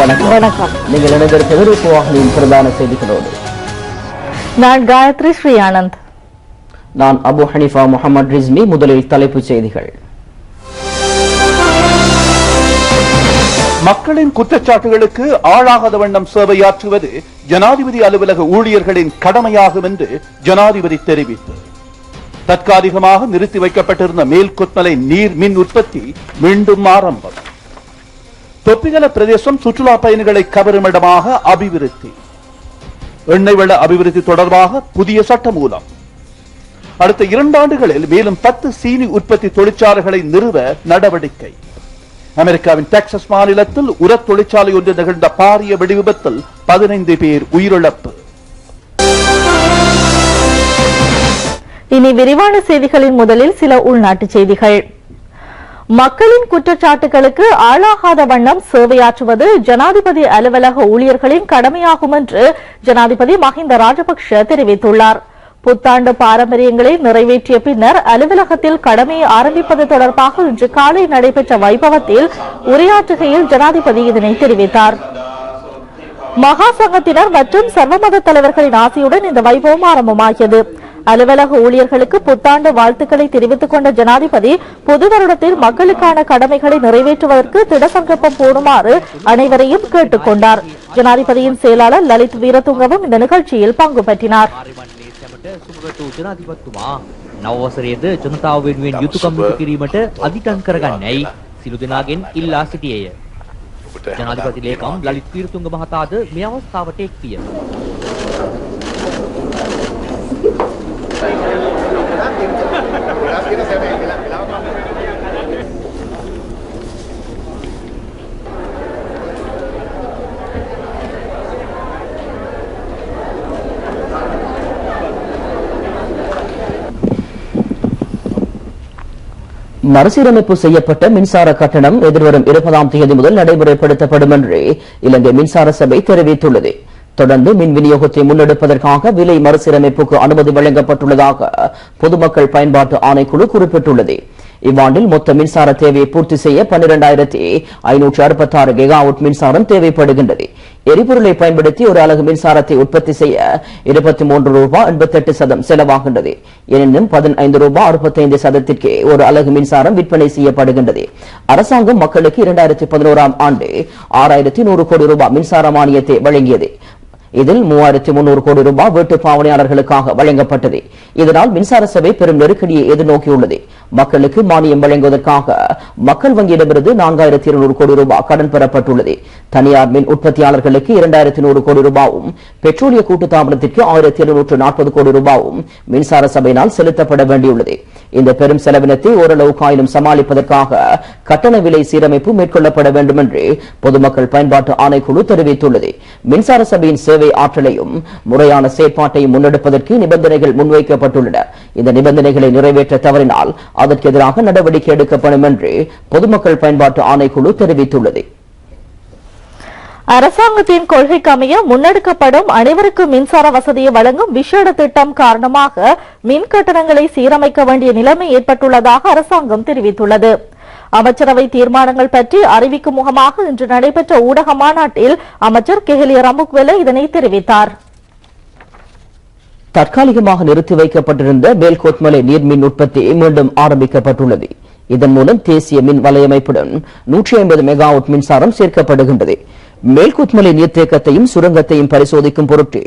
வணக்கம். நீங்கள் இணைந்திருப்பது வாகனின் பிரதான செய்திகளோடு. நான் காயத்ரி ஸ்ரீ ஆனந்த். நான் அபு ஹனிஃபா முகமது ரிஸ்மி. முதலில் தலைப்புச் செய்திகள். மக்களின் குற்றச்சாட்டுகளுக்கு ஆளாகாத வண்ணம் சேவையாற்றுவது ஜனாதிபதி அலுவலக ஊழியர்களின் கடமையாகும் என்று ஜனாதிபதி தெரிவித்தார். தற்காலிகமாக நிறுத்தி வைக்கப்பட்டிருந்த மேல்கொத்மலை நீர் மின் உற்பத்தி மீண்டும் ஆரம்பம். தொப்பிகல பிரதேசம் சுற்றுலா பயணிகளை கவரும் இடமாக அபிவிருத்தி. எண்ணெய் வள அபிவிருத்தி தொடர்பாக புதிய சட்டமூலம். அடுத்த 2 ஆண்டுகளில் மேலும் 10 சீனி உற்பத்தி தொழிற்சாலைகளை நிறுவ நடவடிக்கை. அமெரிக்காவின் டெக்சாஸ் மாநிலத்தில் உரத் தொழிற்சாலை ஒன்று நிகழ்ந்த பாரிய வெடிவிபத்தில் 15 பேர் உயிரிழப்பு. இனி விரிவான செய்திகளின் முதலில் சில உள்நாட்டு செய்திகள். மக்களின் குற்றச்சாட்டுகளுக்கு ஆளாகாத வண்ணம் சேவையாற்றுவது ஜனாதிபதி அலுவலக ஊழியர்களின் கடமையாகும் என்று ஜனாதிபதி மஹிந்த ராஜபக்ஷ தெரிவித்துள்ளார். புத்தாண்டு பாரம்பரியங்களை நிறைவேற்றிய பின்னர் அலுவலகத்தில் கடமையை ஆரம்பிப்பது தொடர்பாக இன்று காலை நடைபெற்ற வைபவத்தில் உரையாற்றுகையில் ஜனாதிபதி இதனை தெரிவித்தார். மகா சங்கத்தினர் மற்றும் சர்வமத தலைவர்களின் ஆசையுடன் இந்த வைபவம் ஆரம்பமாகியது. அலுவலக ஊழியர்களுக்கு புத்தாண்டு வாழ்த்துக்களை தெரிவித்துக் கொண்ட ஜனாதிபதி புது வருடத்தில் மக்களுக்கான கடமைகளை நிறைவேற்றுவதற்கு திடசங்கல்பம் போடுமாறு அனைவரையும் கேட்டுக் கொண்டார். ஜனாதிபதியின் செயலாளர் லலித் வீரதுங்கவும் இந்த நிகழ்ச்சியில் பங்கு பெற்றினார். නවවසරයේද ජනතාව වෙනුවෙන් යුතුයකම් ඉටු කිරීමට අධිකම් කරගන්නයි සිළු දෙනාගෙන් ඉල්ලා සිටියේය. ජනාධිපති ලේකම් ලලිත් වීරතුංග මහතාද මේ අවස්ථාවට එක් විය. மறுசீரமைப்பு செய்யப்பட்ட மின்சார கட்டணம் எதிர்வரும் 20ஆம் தேதி முதல் நடைமுறைப்படுத்தப்படும் என்று இலங்கை மின்சார சபை தெரிவித்துள்ளது. தொடர்ந்து மின் விநியோகத்தை முன்னெடுப்பதற்காக விலை மறுசீரமைப்புக்கு அனுமதி வழங்கப்பட்டுள்ளதாக பொதுமக்கள் பயன்பாட்டு ஆணைக்குழு குறிப்பிட்டுள்ளது. இவ்வாண்டில் மொத்த மின்சார தேவையை பூர்த்தி செய்ய 12,566 கிகாவாட் மின்சாரம் தேவைப்படுகின்றது. எரிபொருளை பயன்படுத்தி ஒரு அலகு மின்சாரத்தை உற்பத்தி செய்ய ₹23.88 செலவாகின்றது. எனினும் ₹15.65 ஒரு அலகு மின்சாரம் விற்பனை செய்யப்படுகின்றது. அரசாங்கம் மக்களுக்கு 2011ஆம் ஆண்டு ₹6,100 கோடி மின்சார மானியத்தை வழங்கியது. இதில் ₹3,300 கோடி வீட்டு பாவனையாளர்களுக்காக வழங்கப்பட்டது. இதனால் மின்சார சபை பெரும் நெருக்கடியை எதிர்நோக்கியுள்ளது. மக்களுக்கு மானியம் வழங்குவதற்காக மக்கள் வங்கியிடமிருந்து ₹4,200 கோடி கடன் பெறப்பட்டுள்ளது. தனியார் மின் உற்பத்தியாளர்களுக்கு ₹2,100 கோடி பெட்ரோலிய கூட்டுத்தாபனத்திற்கு ₹1,740 கோடி மின்சார சபையினால் செலுத்தப்பட வேண்டியுள்ளது. இந்த பெரும் செலவினத்தை ஓரளவுக்காயிலும் சமாளிப்பதற்காக கட்டண விலை சீரமைப்பு மேற்கொள்ளப்பட வேண்டும் என்று பொதுமக்கள் பயன்பாட்டு ஆணைக்குழு தெரிவித்துள்ளது. மின்சார சபையின் சேவை ஆற்றலையும் முறையான செயற்பாட்டையும் முன்னெடுப்பதற்கு நிபந்தனைகள் முன்வைக்கப்பட்டுள்ளன. இந்த நிபந்தனைகளை நிறைவேற்ற தவறினால் அதற்கு எதிராக நடவடிக்கை எடுக்கப்படும் என்று பொதுமக்கள் பயன்பாட்டு ஆணைக்குழு தெரிவித்துள்ளது. அரசாங்கத்தின் கொள்கைக்கு அமைய முன்னெடுக்கப்படும் அனைவருக்கும் மின்சார வசதியை வழங்கும் விசேட திட்டம் காரணமாக மின் கட்டணங்களை சீரமைக்க வேண்டிய நிலைமை ஏற்பட்டுள்ளதாக அரசாங்கம் தெரிவித்துள்ளது. அமைச்சரவை தீர்மானங்கள் பற்றி அறிவிக்கும் முகமாக இன்று நடைபெற்ற ஊடக மாநாட்டில் அமைச்சர் கெஹலிய ரம்புக்வெல இதனை தெரிவித்தார். தற்காலிகமாக நிறுத்தி வைக்கப்பட்டிருந்த மேல்கொத்மலை நீர்மின் உற்பத்தி மீண்டும் ஆரம்பிக்கப்பட்டுள்ளது. இதன் மூலம் தேசிய மின் வலையமைப்புடன் 150 மெகாவாட் மின்சாரம் சேர்க்கப்படுகின்றது. மேல்கொத்மலை நீர்த்தேக்கத்தையும் சுரங்கத்தையும் பரிசோதிக்கும் பொருட்டு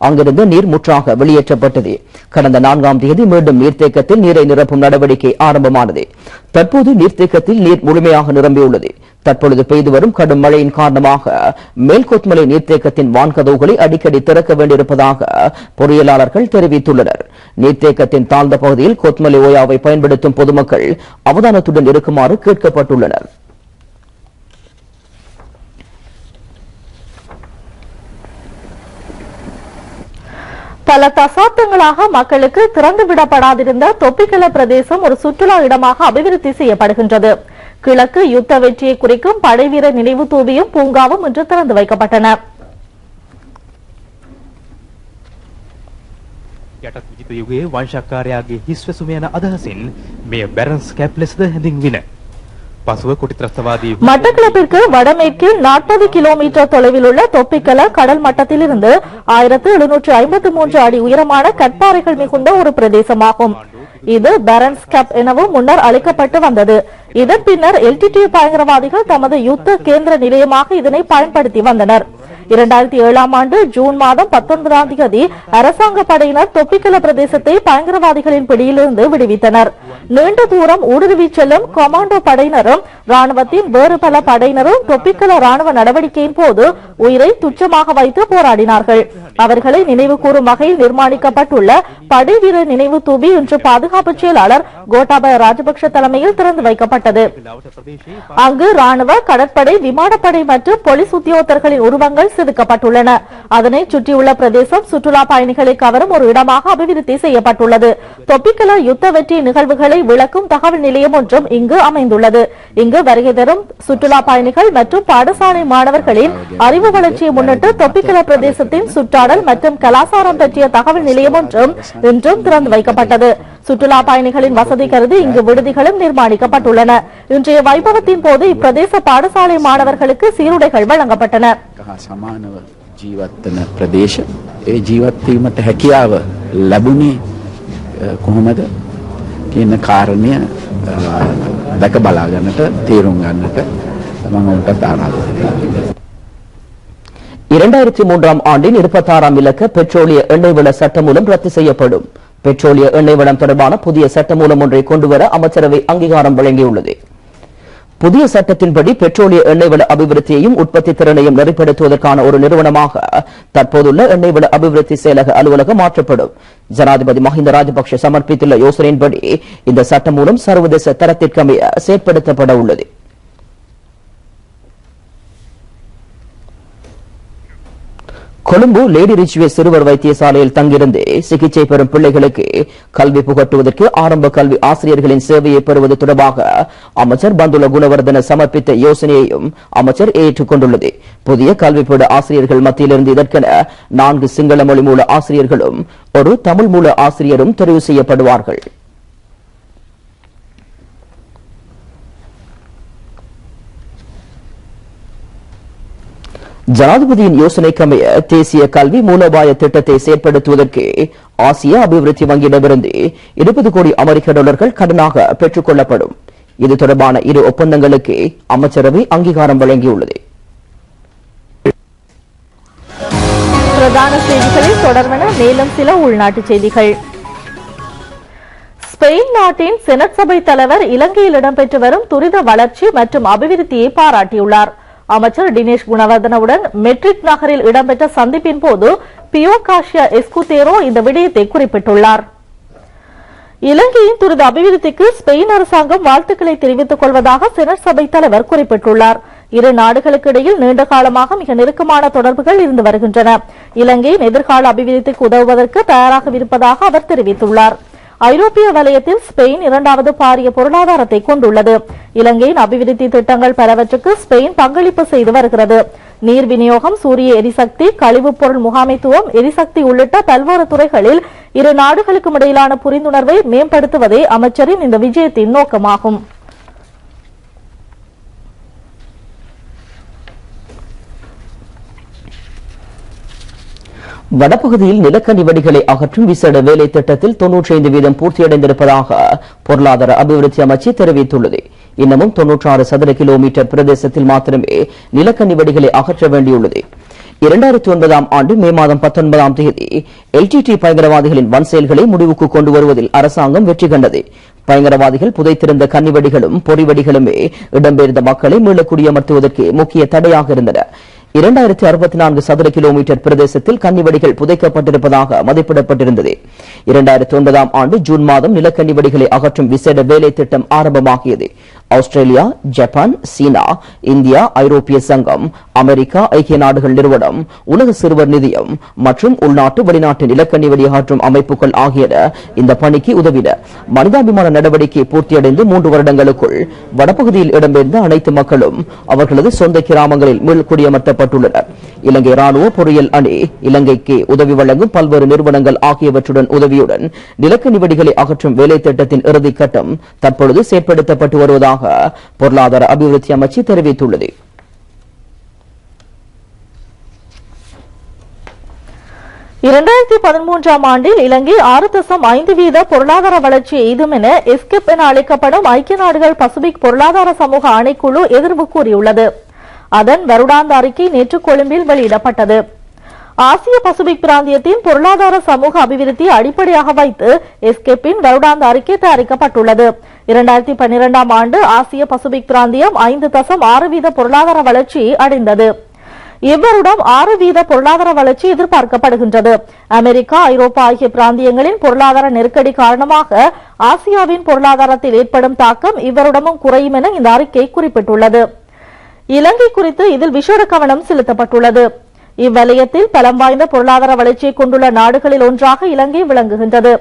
அங்கிருந்து நீர் முற்றாக வெளியேற்றப்பட்டது. கடந்த 4ஆம் தேதி மீண்டும் நீர்த்தேக்கத்தில் நீரை நிரப்பும் நடவடிக்கை ஆரம்பமானது. தற்போது நீர்த்தேக்கத்தில் நீர் முழுமையாக நிரம்பியுள்ளது. தற்பொழுது பெய்து வரும் கடும் மழையின் காரணமாக மேல்கொத்மலை நீர்த்தேக்கத்தின் வான்கதவுகளை அடிக்கடி திறக்க வேண்டியிருப்பதாக பொறியியலாளர்கள் தெரிவித்துள்ளனர். நீர்த்தேக்கத்தின் தாழ்ந்த பகுதியில் கொத்மலை ஓயாவை பயன்படுத்தும் பொதுமக்கள் அவதானத்துடன் இருக்குமாறு கேட்கப்பட்டுள்ளனர். பல தசாப்தங்களாக மக்களுக்கு திறந்துவிடப்படாதிருந்த தொப்பிகல பிரதேசம் ஒரு சுற்றுலா இடமாக அபிவிருத்தி செய்யப்படுகின்றது. கிழக்கு யுத்த வெற்றியை குறிக்கும் படைவீரர் நினைவு தூபியும் பூங்காவும் இன்று திறந்து வைக்கப்பட்டன. යටත් විජිත යුගයේ වංශාකාරයාගේ හිස්වැසුම යන අදහසින් මෙය බැරන්ස් කැප් ලෙසද හැඳින්වින. மட்டக்களப்பிற்கு வடமேற்கில் 40 கிலோமீட்டர் தொலைவில் உள்ள தொப்பிக்கல கடல் மட்டத்திலிருந்து 1753 அடி உயரமான கற்பாறைகள் மிகுந்த ஒரு பிரதேசமாகும். இது பேரன்ஸ் கேப் எனவும் முன்னர் அழைக்கப்பட்டு வந்தது. இதன் பின்னர் எல்டிடிஇ பயங்கரவாதிகள் தமது யுத்த கேந்திர நிலையமாக இதனை பயன்படுத்தி வந்தனர். 2007 ஆண்டு ஜூன் மாதம் 19ஆம் தேதி அரசாங்க படையினர் தொப்பிக்கல பிரதேசத்தை பயங்கரவாதிகளின் பிடியிலிருந்து விடுவித்தனர். நீண்ட தூரம் ஊடுருவி செல்லும் கமாண்டோ படையினரும் ராணுவத்தின் வேறு பல படையினரும் தொப்பிக்கல ராணுவ நடவடிக்கையின் போது உயிரை துச்சமாக வைத்து போராடினார்கள். அவர்களை நினைவு கூறும் வகையில் நிர்மாணிக்கப்பட்டுள்ள படை வீரர் நினைவு தூபி இன்று பாதுகாப்பு செயலாளர் கோட்டாபய ராஜபக்ஷ தலைமையில் திறந்து வைக்கப்பட்டது. அங்கு ராணுவ, கடற்படை, விமானப்படை மற்றும் போலீஸ் உத்தியோகத்தர்களின் உருவங்கள் செதுக்கப்பட்டுள்ளன. அதனை சுற்றியுள்ள பிரதேசம் சுற்றுலா பயணிகளை கவரும் ஒரு இடமாக அபிவிருத்தி செய்யப்பட்டுள்ளது. தொப்பிக்கல யுத்த வெற்றி நிகழ்வுகளை விளக்கும் தகவல் நிலையம் ஒன்றும் இங்கு அமைந்துள்ளது. இங்கு வருகை தரும் சுற்றுலா பயணிகள் மற்றும் பாடசாலை மாணவர்களின் அறிவு வளர்ச்சியை முன்னிட்டு தொப்பிக்கல பிரதேசத்தின் சுற்றாடல் மற்றும் கலாச்சாரம் பற்றிய தகவல் நிலையம் ஒன்றும் இன்றும் திறந்து வைக்கப்பட்டது. சுற்றுலா பயணிகளின் வசதி கருதி இங்கு விடுதிகளும் நிர்மாணிக்கப்பட்டுள்ளன. இன்றைய வைபவத்தின் போது இப்பிரதேச பாடசாலை மாணவர்களுக்கு சீருடைகள் வழங்கப்பட்டன. සමානව ජීවත් වන ප්‍රදේශ ඒ ජීවත් වීමට හැකියාව ලැබුණේ කොහොමද කියන කාරණය දැක බලා ගන්නට තේරුම් ගන්නට මම උන්ට ආරාධනා කරනවා. 2003ஆம் ஆண்டின் 26ஆம் இலக்க பெட்ரோலிய எண்ணெய் வள சட்டமூலம் ரத்து செய்யப்படும். பெட்ரோலிய எண்ணெய் வளம் தொடர்பான புதிய சட்டமூலம் ஒன்றை கொண்டுவர அமைச்சரவை அங்கீகாரம் வழங்கியுள்ளது. புதிய சட்டத்தின்படி பெட்ரோலிய எண்ணெய் வள அபிவிருத்தியையும் உற்பத்தி திறனையும் நெறிப்படுத்துவதற்கான ஒரு நிறுவனமாக தற்போதுள்ள எண்ணெய் வள அபிவிருத்தி செயலக அலுவலகம் மாற்றப்படும். ஜனாதிபதி மஹிந்த ராஜபக்ஷ சமர்ப்பித்துள்ள யோசனையின்படி இந்த சட்டம் மூலம் சர்வதேச தரத்திற்கமைய செயற்படுத்தப்பட உள்ளது. கொழும்பு லேடி ரிச்வே சிறுவர் வைத்தியசாலையில் தங்கியிருந்து சிகிச்சை பெறும் பிள்ளைகளுக்கு கல்வி புகட்டுவதற்கு ஆரம்ப கல்வி ஆசிரியர்களின் சேவையை பெறுவது தொடர்பாக அமைச்சர் பந்துல குணவர்தன சமர்ப்பித்த யோசனையையும் அமைச்சர் ஏற்றுக்கொண்டுள்ளது. புதிய கல்விப்பீட ஆசிரியர்கள் மத்தியிலிருந்து இதற்கென 4 சிங்கள மொழி மூல ஆசிரியர்களும் ஒரு தமிழ் மூல ஆசிரியரும் தெரிவு செய்யப்படுவார்கள். ஜனாதிபதியின் யோசனைக்கமைய தேசிய கல்வி மூலோபாய திட்டத்தை செயற்படுத்துவதற்கு ஆசிய அபிவிருத்தி வங்கியிடமிருந்து 20 கோடி அமெரிக்க டாலர்கள் கடனாக பெற்றுக் கொள்ளப்படும். இது தொடர்பான 2 ஒப்பந்தங்களுக்கு அமைச்சரவை அங்கீகாரம் வழங்கியுள்ளது. பிரதான செய்திகளில் தொடர்வன மேலும் சில உள்நாட்டு செய்திகள். ஸ்பெயின் நாட்டின் செனட் சபை தலைவர் இலங்கையில் இடம்பெற்று வரும் துரித வளர்ச்சி மற்றும் அபிவிருத்தியை பாராட்டியுள்ளார். அமைச்சர் டினேஷ் குணவர்தனவுடன் மெட்ரிட் நகரில் இடம்பெற்ற சந்திப்பின் போது பியோ காஷியா எஸ்குதேரோ இந்த விடயத்தை குறிப்பிட்டுள்ளார். இலங்கையின் துரித அபிவிருத்திக்கு ஸ்பெயின் அரசாங்கம் வாழ்த்துக்களை தெரிவித்துக் கொள்வதாக செனட் சபை தலைவர் குறிப்பிட்டுள்ளார். இரு நாடுகளுக்கு இடையில் நீண்ட காலமாக மிக நெருக்கமான தொடர்புகள் இருந்து வருகின்றன. இலங்கையின் எதிர்கால அபிவிருத்திக்கு உதவுவதற்கு தயாராக இருப்பதாக அவர் தெரிவித்துள்ளார். ஐரோப்பிய வலயத்தில் ஸ்பெயின் 2வது பாரிய பொருளாதாரத்தை கொண்டுள்ளது. இலங்கையின் அபிவிருத்தி திட்டங்கள் பலவற்றுக்கு ஸ்பெயின் பங்களிப்பு செய்து வருகிறது. நீர் விநியோகம், சூரிய எரிசக்தி, கழிவுப் பொருள் முகாமைத்துவம், எரிசக்தி உள்ளிட்ட பல்வேறு துறைகளில் இரு நாடுகளுக்கும் இடையிலான புரிந்துணர்வை மேம்படுத்துவதே அமைச்சரின் இந்த விஜயத்தின் நோக்கமாகும். வடபகுதியில் நிலக்கரி வெடிகளை அகற்றும் விசேட வேலை திட்டத்தில் 95% பூர்த்தியடைந்திருப்பதாக பொருளாதார அபிவிருத்தி அமைச்சு தெரிவித்துள்ளது. இன்னமும் 96 சதுர கிலோமீட்டர் பிரதேசத்தில் மாத்திரமே நிலக்கரி வெடிகளை அகற்ற வேண்டியுள்ளது. 2009ஆம் ஆண்டு மே மாதம் 19ஆம் தேதி எல்டிடி பயங்கரவாதிகளின் வன் செயல்களை முடிவுக்கு கொண்டு வருவதில் அரசாங்கம் வெற்றி கண்டது. பயங்கரவாதிகள் புதைத்திருந்த கன்னிவெடிகளும் பொறிவெடிகளுமே இடம்பெயர்ந்த மக்களை மீள குடியமர்த்துவதற்கு முக்கிய தடையாக இருந்தன. 2064 சதுர கிலோமீட்டர் பிரதேசத்தில் கன்னிவெடிகள் புதைக்கப்பட்டிருப்பதாக மதிப்பிடப்பட்டிருந்தது. 2009ஆம் ஆண்டு ஜூன் மாதம் நிலக்கன்னிவெடிகளை அகற்றும் விசேட வேலை திட்டம் ஆரம்பமாகியது. ஆஸ்திரேலியா, ஜப்பான், சீனா, இந்தியா, ஐரோப்பிய சங்கம், அமெரிக்கா, ஐக்கிய நாடுகள் நிறுவனம், உலக சிறுவர் நிதியம் மற்றும் உள்நாட்டு வெளிநாட்டு நிலக்கன்னிவெடி அகற்றும் அமைப்புகள் ஆகியன இந்த பணிக்கு உதவின. மனிதாபிமான நடவடிக்கை பூர்த்தியடைந்து 3 வருடங்களுக்குள் வடபகுதியில் இடம்பெயர்ந்த அனைத்து மக்களும் அவர்களது சொந்த கிராமங்களில் மீள்குடியமர்த்தப்பட்டுள்ளனர். இலங்கை ராணுவ பொறியியல் அணி, இலங்கைக்கு உதவி வழங்கும் பல்வேறு நிறுவனங்கள் ஆகியவற்றுடன் உதவியுடன் நிலக்கன்னிவெடிகளை அகற்றும் வேலை திட்டத்தின் இறுதிக்கட்டம் தற்பொழுது செயற்படுத்தப்பட்டு வருவதாக உள்ளதாக பொருளாதார அபிவிருத்தி அமைச்சு தெரிவித்துள்ளது. ஆண்டில் இலங்கை 6.5% பொருளாதார வளர்ச்சி எய்தும் என எஸ்கேப் என அழைக்கப்படும் ஐக்கிய நாடுகள் பசிபிக் பொருளாதார சமூக ஆணைக்குழு எதிர்வு கூறியுள்ளது. அதன் வருடாந்த அறிக்கை நேற்று கொழும்பில் வெளியிடப்பட்டது. ஆசிய பசிபிக் பிராந்தியத்தின் பொருளாதார சமூக அபிவிருத்தியை அடிப்படையாக வைத்து எஸ்கேப்பின் வருடாந்த அறிக்கை தயாரிக்கப்பட்டுள்ளது. 2012 ஆண்டு ஆசிய பசிபிக் பிராந்தியம் 5.6% பொருளாதார வளர்ச்சி அடைந்தது. இவ்வருடம் 6% பொருளாதார வளர்ச்சி எதிர்பார்க்கப்படுகின்றது. அமெரிக்கா, ஐரோப்பா ஆகிய பிராந்தியங்களின் பொருளாதார நெருக்கடி காரணமாக ஆசியாவின் பொருளாதாரத்தில் ஏற்படும் தாக்கம் இவ்வருடமும் குறையும் என இந்த அறிக்கை குறிப்பிட்டுள்ளது. இலங்கை குறித்து இதில் விசேட கவனம் செலுத்தப்பட்டுள்ளது. இவ்வலயத்தில் பலம் வாய்ந்த பொருளாதார வளர்ச்சியை கொண்டுள்ள நாடுகளில் ஒன்றாக இலங்கை விளங்குகின்றது.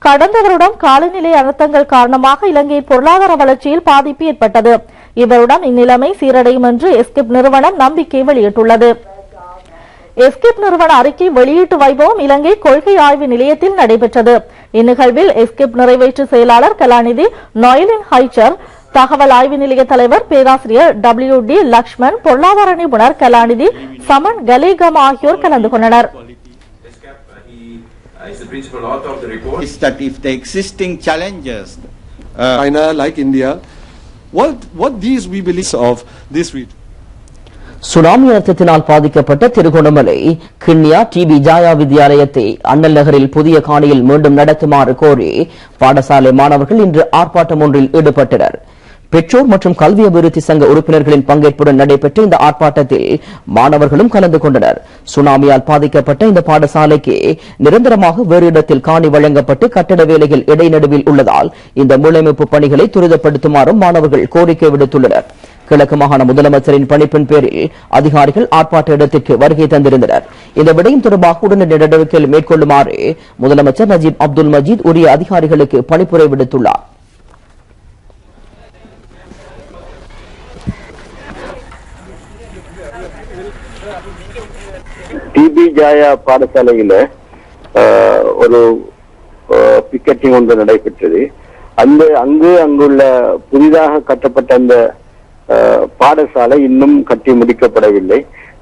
கடந்த வருடம் காலநிலை அனர்த்தங்கள் காரணமாக இலங்கையின் பொருளாதார வளர்ச்சியில் பாதிப்பு ஏற்பட்டது. இவருடன் இந்நிலைமை சீரடையும் என்று எஸ்கேப் நிறுவனம் நம்பிக்கை வெளியிட்டுள்ளது. எஸ்கேப் நிறுவன அறிக்கை வெளியீட்டு வைபவம் இலங்கை கொள்கை ஆய்வு நிலையத்தில் நடைபெற்றது. இந்நிகழ்வில் எஸ்கேப் நிறைவேற்று செயலாளர் கலாநிதி நொயலின் ஹைச்சர், தகவல் ஆய்வு நிலைய தலைவர் பேராசிரியர் WD லக்ஷ்மன், பொருளாதார நிபுணர் கலாநிதி சமன் கலேகம் ஆகியோர் கலந்து கொண்டனர். Is the principal author of the report. Is that if the existing challenges, China, like India, what these we believe of this region. Tsunami அழுத்தத்தினால் பாதிக்கப்பட்ட திருகோணமலை கிண்ணியா டிபி ஜாயா வித்யாலயத்தை அண்ணல் நகரில் புதிய காணியில் மீண்டும் நடத்துமாறு கோரி பாடசாலை மாணவர்கள் இன்று ஆர்ப்பாட்டம் ஒன்றில் ஈடுபட்டனர். பெற்றோர் மற்றும் கல்வி அபிவிருத்தி சங்க உறுப்பினர்களின் பங்கேற்புடன் நடைபெற்ற இந்த ஆர்ப்பாட்டத்தில் மாணவர்களும் கலந்து கொண்டனர். சுனாமியால் பாதிக்கப்பட்ட இந்த பாடசாலைக்கு நிரந்தரமாக வேறு இடத்தில் காணி வழங்கப்பட்டு கட்டட வேலைகள் இடைநடுவில் உள்ளதால் இந்த மீளமைப்பு பணிகளை துரிதப்படுத்துமாறும் மாணவர்கள் கோரிக்கை விடுத்துள்ளனர். கிழக்கு மாகாண முதலமைச்சரின் பணிப்பின் பேரில் அதிகாரிகள் ஆர்ப்பாட்ட இடத்திற்கு வருகை தந்திருந்தனர். இந்த விடயம் தொடர்பாக உடனடி நடவடிக்கைகள் மேற்கொள்ளுமாறு முதலமைச்சர் நஜீப் அப்துல் மஜீத் உரிய அதிகாரிகளுக்கு பணிப்புரை விடுத்துள்ளார். டிபி ஜாயா பாடசாலையில ஒரு பிக்கெட்டிங் ஒன்று நடைபெற்றது. அங்குள்ள புதிதாக கட்டப்பட்ட அந்த பாடசாலை இன்னும் கட்டி முடிக்கப்படவில்லை.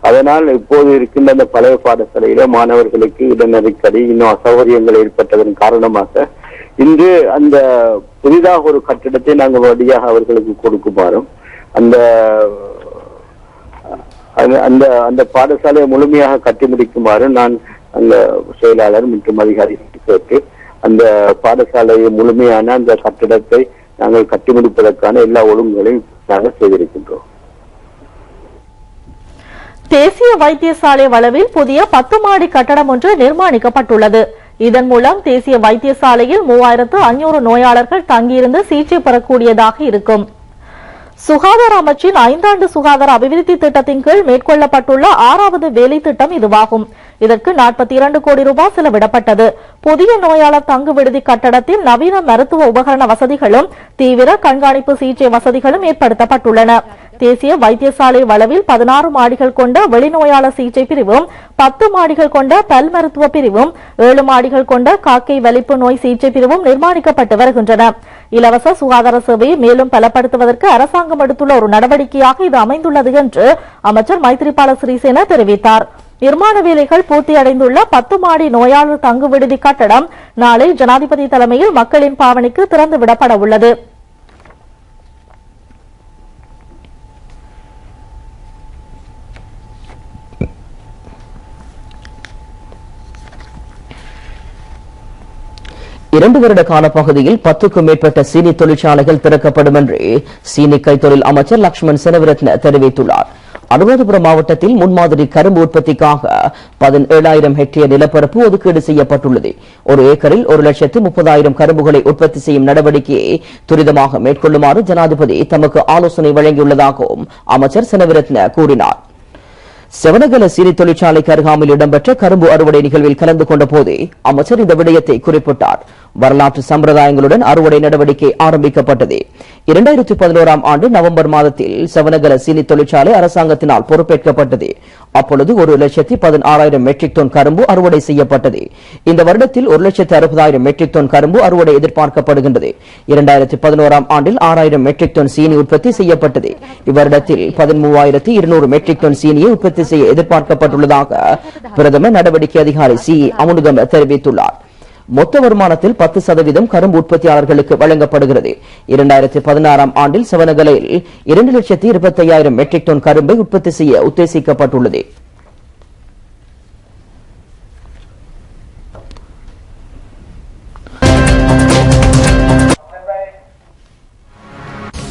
அதனால் இப்போது இருக்கின்ற அந்த பழைய பாடசாலையில மாணவர்களுக்கு இட நெருக்கடி, இன்னும் அசௌகரியங்கள் ஏற்பட்டதன் காரணமாக இன்று அந்த புதிதாக ஒரு கட்டிடத்தை நாங்கள் வழியாக அவர்களுக்கு கொடுக்குமாறும் அந்த பாடசாலையை முழுமையாக கட்டி முடிக்குமாறு நான் அந்த செயலாளர் மற்றும் அதிகாரிகளுக்கு கேட்டு அந்த பாடசாலையை முழுமையான அந்த கட்டிடத்தை நாங்கள் கட்டி முடிப்பதற்கான எல்லா ஒழுங்குகளையும் நாங்கள் செய்திருக்கின்றோம். தேசிய வைத்தியசாலை வளவில் புதிய 10 மாடி கட்டடம் ஒன்று நிர்மாணிக்கப்பட்டுள்ளது. இதன் மூலம் தேசிய வைத்தியசாலையில் 3500 நோயாளர்கள் தங்கியிருந்து சிகிச்சை பெறக்கூடியதாக இருக்கும். சுகாதார அமைச்சின் 5ஆண்டு சுகாதார அபிவிருத்தி திட்டத்தின் கீழ் மேற்கொள்ளப்பட்டுள்ள 6வது வேலை திட்டம் இதுவாகும். இதற்கு 42 கோடி ரூபாய் செலவிடப்பட்டது. புதிய நோயாளர் தங்கு விடுதி கட்டடத்தில் நவீன மருத்துவ உபகரண வசதிகளும் தீவிர கண்காணிப்பு சிகிச்சை வசதிகளும் ஏற்படுத்தப்பட்டுள்ளன. தேசிய வைத்தியசாலை வளவில் 16 மாடிகள் கொண்ட வெளிநோயாளர் சிகிச்சை பிரிவும், 10 மாடிகள் கொண்ட பல் மருத்துவ பிரிவும், 7 மாடிகள் கொண்ட காக்கை வலிப்பு நோய் சிகிச்சை பிரிவும் நிர்மாணிக்கப்பட்டு வருகின்றன. இலவச சுகாதார சேவையை மேலும் பலப்படுத்துவதற்கு அரசாங்கம் எடுத்துள்ள ஒரு நடவடிக்கையாக இது அமைந்துள்ளது என்று அமைச்சர் மைத்ரிபால சிறிசேன தெரிவித்தார். நிர்மாண வேலைகள் பூர்த்தியடைந்துள்ள 10 மாடி நோயாளர் தங்கு விடுதி கட்டடம் நாளை ஜனாதிபதி தலைமையில் மக்களின் பாவனைக்கு திறந்துவிடப்பட உள்ளது. இரண்டு வருட கால பகுதியில் 10க்கும் மேற்பட்ட சீனி தொழிற்சாலைகள் திறக்கப்படும் என்று சீனி கைத்தொழில் அமைச்சர் லக்ஷ்மன் செனவிரத்ன தெரிவித்துள்ளார். அனுராதபுரம் மாவட்டத்தில் முன்மாதிரி கரும்பு உற்பத்திக்காக 17,000 ஹெக்டேர் நிலப்பரப்பு ஒதுக்கீடு செய்யப்பட்டுள்ளது. ஒரு ஏக்கரில் 1,30,000 கரும்புகளை உற்பத்தி செய்யும் நடவடிக்கையை துரிதமாக மேற்கொள்ளுமாறு ஜனாதிபதி தமக்கு ஆலோசனை வழங்கியுள்ளதாகவும் அமைச்சர் செனவிரத்ன கூறினார். செவனகல சீனி தொழிற்சாலைக்கு அருகாமையில் இடம்பெற்ற கரும்பு அறுவடை நிகழ்வில் கலந்து கொண்ட போதே அமைச்சர் இந்த விடயத்தை குறிப்பிட்டார். வரலாற்று சம்பிரதாயங்களுடன் அறுவடை நடவடிக்கை ஆரம்பிக்கப்பட்டது. 2011 ஆண்டு நவம்பர் மாதத்தில் சவனகல சீனி தொழிற்சாலை அரசாங்கத்தினால் பொறுப்பேற்கப்பட்டது. அப்பொழுது 1,16,000 மெட்ரிக் டன் கரும்பு அறுவடை செய்யப்பட்டது. இந்த வருடத்தில் 1,60,000 மெட்ரிக் டன் கரும்பு அறுவடை எதிர்பார்க்கப்படுகின்றது. 2011 ஆண்டில் 6,000 மெட்ரிக் டன் சீனி உற்பத்தி செய்யப்பட்டது. இவ்வருடத்தில் 13,200 மெட்ரிக் டன் சீனியை உற்பத்தி செய்ய எதிர்பார்க்கப்பட்டுள்ளதாக பிரதம நடவடிக்கை அதிகாரி சி அமுனுகம தெரிவித்துள்ளார். மொத்த வருமானத்தில் 10% கரும்பு உற்பத்தியாளர்களுக்கு வழங்கப்படுகிறது. 2016 ஆண்டில் சவனகலையில் 2,25,000 மெட்ரிக் டன் கரும்பை உற்பத்தி செய்ய உத்தேசிக்கப்பட்டுள்ளது.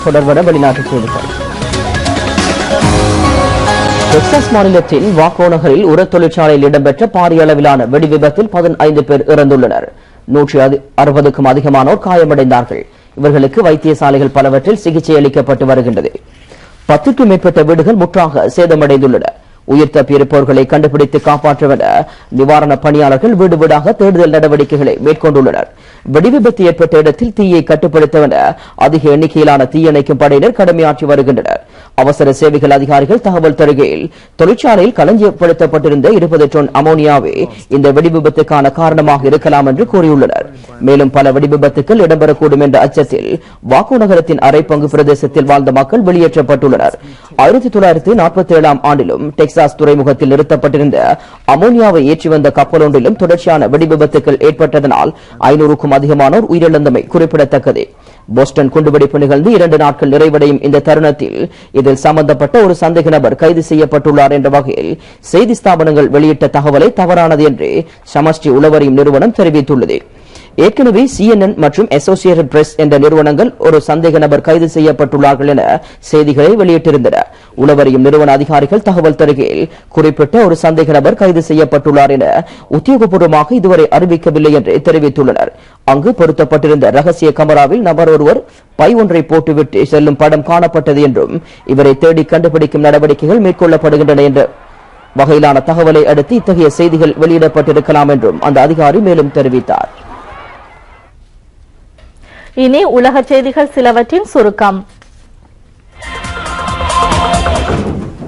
தொடர்பான வெளிநாட்டு செய்திகள். டெக்சாஸ் மாநிலத்தின் வாக்கோ நகரில் உர தொழிற்சாலையில் இடம்பெற்ற பாரிய அளவிலான வெடி விபத்தில் 15 பேர் இறந்துள்ளனர். 160க்கும் அதிகமானோர் காயமடைந்தார்கள். இவர்களுக்கு வைத்தியசாலைகள் பலவற்றில் சிகிச்சை அளிக்கப்பட்டு வருகின்றது. 10க்கும் மேற்பட்ட வீடுகள் முற்றாக சேதமடைந்துள்ளன. உயிர் தப்பியிருப்பவர்களை கண்டுபிடித்து காப்பாற்ற நிவாரண பணியாளர்கள் வீடு வீடாக தேடுதல் நடவடிக்கைகளை மேற்கொண்டுள்ளனர். வெடிவிபத்து ஏற்பட்ட இடத்தில் தீயை கட்டுப்படுத்த அதிக எண்ணிக்கையிலான தீயணைக்கும் படையினர் கடமையாற்றி வருகின்றனர். அவசர சேவைகள் அதிகாரிகள் தகவல் தருகையில் தொழிற்சாலையில் களஞ்சியப்படுத்தப்பட்டிருந்த 20 டன் அமோனியாவே இந்த வெடிவிபத்துக்கான காரணமாக இருக்கலாம் என்று கூறியுள்ளனர். மேலும் பல வெடிவிபத்துக்கள் இடம்பெறக்கூடும் என்ற அச்சத்தில் வாக்கு நகரத்தின் அரை பங்கு பிரதேசத்தில் வாழ்ந்த மக்கள் வெளியேற்றப்பட்டுள்ளனர். 1947 ஆண்டிலும் டெக்சாஸ் துறைமுகத்தில் நிறுத்தப்பட்டிருந்த அமோனியாவை ஏற்றி வந்த கப்பல் ஒன்றிலும் தொடர்ச்சியான வெடிவிபத்துக்கள் ஏற்பட்டதனால் 500க்கும் அதிகமானோர் உயிரிழந்தமை குறிப்பிடத்தக்கது. போஸ்டன் குண்டுவெடிப்பு நிகழ்ந்து 2 நாட்கள் நிறைவடையும் இந்த தருணத்தில் இதில் சம்பந்தப்பட்ட ஒரு சந்தேக நபர் கைது செய்யப்பட்டுள்ளார் என்ற வகையில் செய்தி ஸ்தாபனங்கள் வெளியிட்ட தகவலை தவறானது என்று சமஷ்டி உளவறியும் நிறுவனம் தெரிவித்துள்ளது. ஏற்கனவே CNN மற்றும் அசோசியேட்டட் பிரஸ் என்ற நிறுவனங்கள் ஒரு சந்தேக நபர் கைது செய்யப்பட்டுள்ளார்கள் என செய்திகளை வெளியிட்டிருந்தன. உளவறியும் நிறுவன அதிகாரிகள் தகவல் தருகையில் குறிப்பிட்ட ஒரு சந்தேக நபர் கைது செய்யப்பட்டுள்ளார் என உத்தியோகபூர்வமாக இதுவரை அறிவிக்கவில்லை என்று தெரிவித்துள்ளனர். அங்கு பொருத்தப்பட்டிருந்த ரகசிய கமராவில் நபர் ஒருவர் பை ஒன்றை போட்டுவிட்டு செல்லும் படம் காணப்பட்டது என்றும் இவரை தேடி கண்டுபிடிக்கும் நடவடிக்கைகள் மேற்கொள்ளப்படுகின்றன என்ற வகையிலான தகவலை அடுத்து இத்தகைய செய்திகள் வெளியிடப்பட்டிருக்கலாம் என்றும் அந்த அதிகாரி மேலும் தெரிவித்தார். இனி உலக செய்திகள் சிலவற்றின் சுருக்கம்.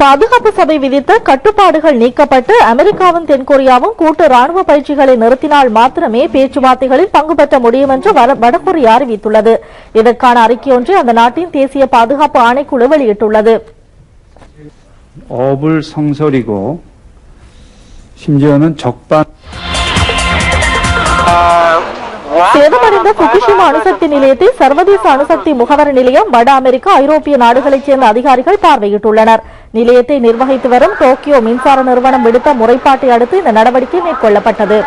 பாதுகாப்பு சபை விதித்த கட்டுப்பாடுகள் நீக்கப்பட்டு அமெரிக்காவும் தென்கொரியாவும் கூட்டு ராணுவ பயிற்சிகளை நிறுத்தினால் மாத்திரமே பேச்சுவார்த்தைகளில் பங்கு பெற்ற முடியும் என்று வடகொரியா அறிவித்துள்ளது. இதற்கான அறிக்கை ஒன்றை அந்த நாட்டின் தேசிய பாதுகாப்பு ஆணைக்குழு வெளியிட்டுள்ளது. 어불성설이고 심지어는 적반 சேதமடைந்த புகுஷிமா அணுசக்தி நிலையத்தை சர்வதேச அணுசக்தி முகவர் நிலையம் வட அமெரிக்கா ஐரோப்பிய நாடுகளைச் சேர்ந்த அதிகாரிகள் பார்வையிட்டுள்ளனர். நிலையத்தை நிர்வகித்து வரும் டோக்கியோ மின்சார நிறுவனம் விடுத்த முறைப்பாட்டை அடுத்து இந்த நடவடிக்கை மேற்கொள்ளப்பட்டது.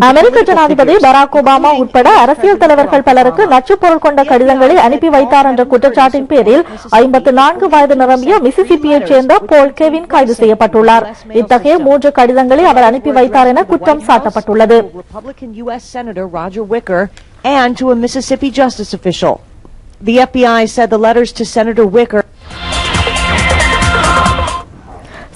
அமெரிக்க ஜனாதிபதி பராக் ஒபாமா உட்பட அரசியல் தலைவர்கள் பலருக்கு நச்சுப் பொருள் கொண்ட கடிதங்களை அனுப்பி வைத்தார் என்ற குற்றச்சாட்டின் பேரில் 54 வயது நிரம்பிய மிசிசிப்பியைச் சேர்ந்த போல் கெவின் கைது செய்யப்பட்டுள்ளார். இத்தகைய 3 கடிதங்களை அவர் அனுப்பி வைத்தார் என குற்றம் சாட்டப்பட்டுள்ளது. And to a Mississippi justice official. The FBI said the letters to Senator Wicker.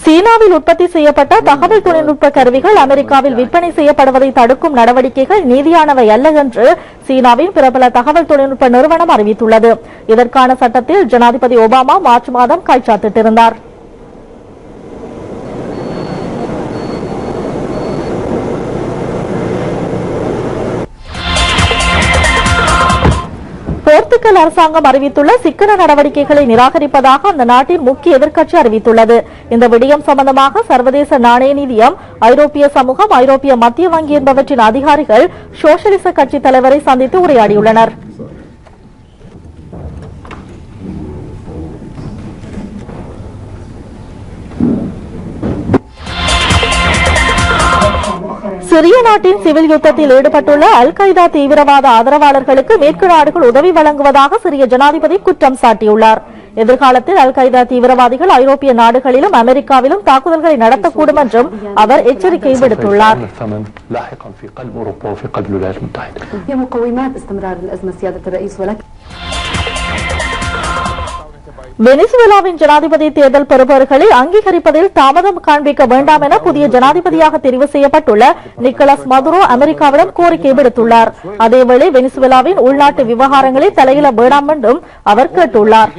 சீனாவில் உற்பத்தி செய்யப்பட்ட தகவல் தொழில்நுட்ப கருவிகள் அமெரிக்காவில் விற்பனை செய்யப்படுவதை தடுக்கும் நடவடிக்கைகள் நீதியானவை அல்ல என்று சீனாவின் பிரபல தகவல் தொழில்நுட்ப நிறுவனம் அறிவித்துள்ளது. இதற்கான சட்டத்தில் ஜனாதிபதி ஒபாமா மார்ச் மாதம் கைச்சாத்திட்டிருந்தார். போர்த்துகல் அரசாங்கம் அறிவித்துள்ள சிக்கன நடவடிக்கைகளை நிராகரிப்பதாக அந்த நாட்டின் முக்கிய எதிர்க்கட்சி அறிவித்துள்ளது. இந்த விடயம் சம்பந்தமாக சர்வதேச நாணய நிதியம், ஐரோப்பிய சமூகம், ஐரோப்பிய மத்திய வங்கி என்பவற்றின் அதிகாரிகள் சோசலிச கட்சி தலைவரை சந்தித்து உரையாடியுள்ளனர். சிரிய நாட்டின் சிவில் யுத்தத்தில் ஈடுபட்டுள்ள அல் qaeda தீவிரவாத ஆதரவாளர்களுக்கு மேற்கு நாடுகள் உதவி வழங்குவதாக சிரிய ஜனாதிபதி குற்றம் சாட்டியுள்ளார். எதிர்காலத்தில் அல் qaeda தீவிரவாதிகள் ஐரோப்பிய நாடுகளிலும் அமெரிக்காவிலும் தாக்குதல்களை நடத்தக்கூடும் என்றும் அவர் எச்சரிக்கை விடுத்துள்ளார். வெனிசுவேலாவின் ஜனாதிபதி தேர்தல் பெறுபவர்களை அங்கீகரிப்பதில் தாமதம் காண்பிக்க வேண்டாம் என புதிய ஜனாதிபதியாக தெரிவு செய்யப்பட்டுள்ள நிக்கோலஸ் மதுரோ அமெரிக்காவிடம் கோரிக்கை விடுத்துள்ளார். அதேவேளை வெனிசுவேலாவின் உள்நாட்டு விவகாரங்களை தலையிட வேண்டாம் என்றும் அவர் கேட்டுள்ளார்.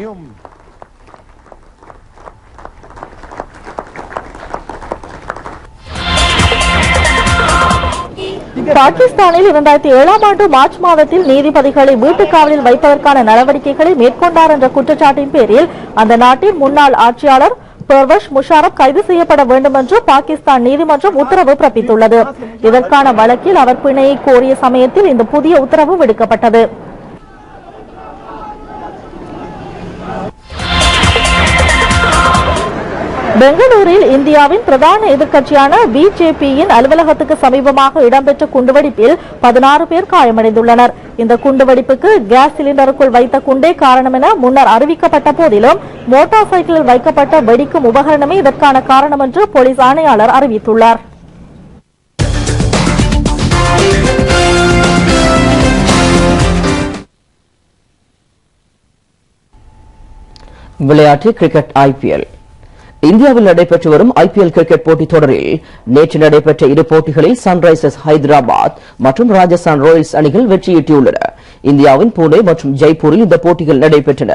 பாகிஸ்தானில் 2007ஆம் ஆண்டு மார்ச் மாதத்தில் நீதிபதிகளை வீட்டுக் காவலில் வைப்பதற்கான நடவடிக்கைகளை மேற்கொண்டார் என்ற குற்றச்சாட்டின் பேரில் அந்த நாட்டின் முன்னாள் ஆட்சியாளர் பர்வஷ் முஷாரப் கைது செய்யப்பட வேண்டும் என்று பாகிஸ்தான் நீதிமன்றம் உத்தரவு பிறப்பித்துள்ளது. இதற்கான வழக்கில் அவர் பிணையை கோரிய சமயத்தில் இந்த புதிய உத்தரவு விடுக்கப்பட்டது. பெங்களூரில் இந்தியாவின் பிரதான எதிர்க்கட்சியான பிஜேபியின் அலுவலகத்துக்கு சமீபமாக இடம்பெற்ற குண்டுவெடிப்பில் 16 பேர் காயமடைந்துள்ளனர். இந்த குண்டுவெடிப்புக்கு கேஸ் சிலிண்டருக்குள் வைத்த குண்டே காரணம் என முன்னர் அறிவிக்கப்பட்ட போதிலும் மோட்டார் சைக்கிளில் வைக்கப்பட்ட வெடிக்கும் உபகரணமே இதற்கான காரணம் என்று போலீஸ் ஆணையாளர் அறிவித்துள்ளார். விளையாட்டு கிரிக்கெட் ஐபிஎல். இந்தியாவில் நடைபெற்று வரும் ஐபிஎல் கிரிக்கெட் போட்டித் தொடரில் நேற்று நடைபெற்ற இரு போட்டிகளில் சன்ரைசர்ஸ் ஹைதராபாத் மற்றும் ராஜஸ்தான் ராயல்ஸ் அணிகள் வெற்றியீட்டியுள்ளன. இந்தியாவின் புனே மற்றும் ஜெய்ப்பூரில் இந்த போட்டிகள் நடைபெற்றன.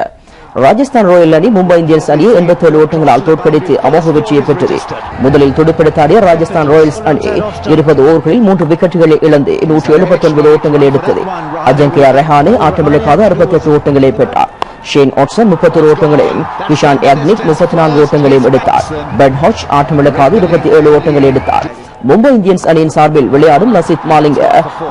ராஜஸ்தான் ராயல் அணி மும்பை இந்தியன்ஸ் அணியை 87 ஓட்டங்களால் தோற்கடித்து அமோக வெற்றியை பெற்றது. முதலில் துடுப்பெடுத்தாடிய ராஜஸ்தான் ராயல்ஸ் அணி 20 ஓவர்களில் 3 விக்கெட்டுகளை இழந்து 179 ஓட்டங்களை எடுத்தது. அஜங்கியா ரெஹானே ஆட்டமிழக்காத 68 ஓட்டங்களை பெற்றார். ஷேன் வாட்சன் 31 ஓட்டங்களையும் கிஷான் யாக்னிக் 34 ஓட்டங்களையும் எடுத்தார். பென் ஹாட்ச் ஆட்டமிழக்காது 27 ஓட்டங்களை எடுத்தார். மும்பை இந்தியன்ஸ் அணியின் சார்பில் விளையாடும் லசித் மாலிங்க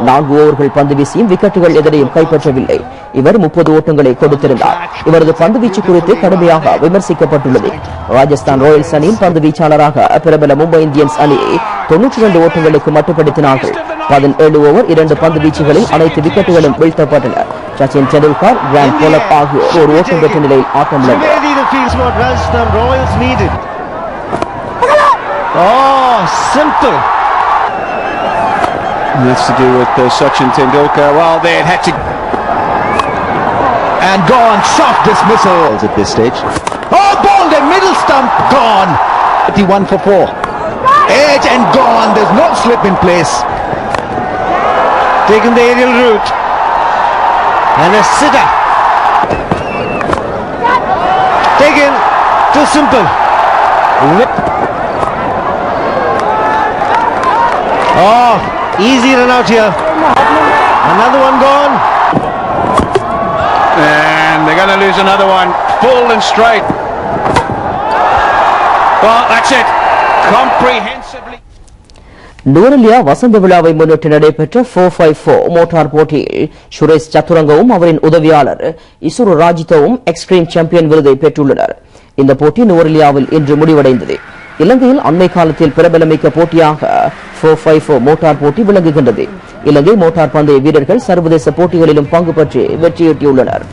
4 ஓவர்கள் பந்து வீசியும் விக்கெட்டுகள் எதனையும் கைப்பற்றவில்லை. இவர் 30 ஓட்டங்களை கொடுத்திருந்தார். இவரது பந்து வீச்சு குறித்து கடுமையாக விமர்சிக்கப்பட்டுள்ளது. ராஜஸ்தான் ராயல்ஸ் அணியின் பந்து வீச்சாளராக பிரபல மும்பை இந்தியன்ஸ் அணியை 92 ஓட்டங்களுக்கு மட்டுப்படுத்தினார்கள். 17 ஓவர் 2 பந்து வீச்சுகளில் அனைத்து விக்கெட்டுகளும் வீழ்த்தப்பட்டன. சச்சின் டெண்டுல்கர், கிராண்ட் போலப் ஆகியோர் ஒரு ஓட்டம் பெற்ற நிலையில் ஆட்டமிழந்தனர். Oh, simple. That's to do with Sachin Tendulkar. Well, they had to and gone soft dismissals at this stage. Oh, ball the middle stump gone. 51 for 4. Edge and gone. There's no slip in place. Taken the aerial route and a sitter. Taken too simple. Oh, easy run out here. Another one gone. And they're going to lose another one. Full and straight. Well, that's it. Comprehensively. Nuwara Eliya வசந்த விழாவை முன்னிட்டு நடைபெற்ற 4x4 motor போட்டியில் சுரேஷ் சத்துரங்கவும் அவரின் உதவியாளர் Isuru ராஜிதவும் extreme champion விருதை பெற்றுள்ளனர். இந்த போட்டி நூரலியாவில் இன்று முடிவடைந்தது. இலங்கையில் அண்மை காலத்தில் பிரபலமிக்க போட்டியாக 4x4 மோட்டார் போட்டி விளங்குகின்றது. இலங்கை மோட்டார் பந்தய வீரர்கள் சர்வதேச போட்டிகளிலும் பங்கு பெற்று வெற்றியீட்டியுள்ளனர்.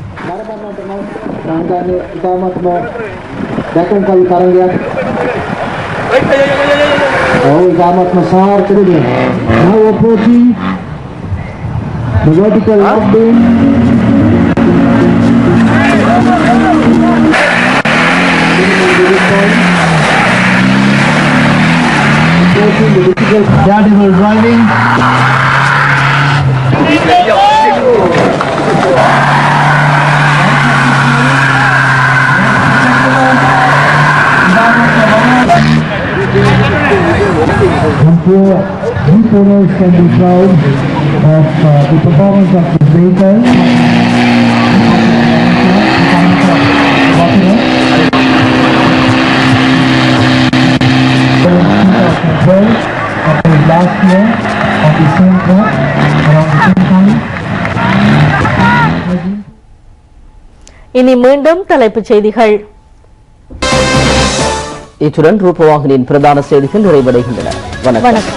Daredevil driving. These owners can be proud of the performance of this vehicle. Last year on the same track around the same time. இனி மீண்டும் தலைப்புச் செய்திகள். இத்துடன் ரூபவாகினியின் பிரதான செய்திகள் நிறைவடைகின்றன. வணக்கம்.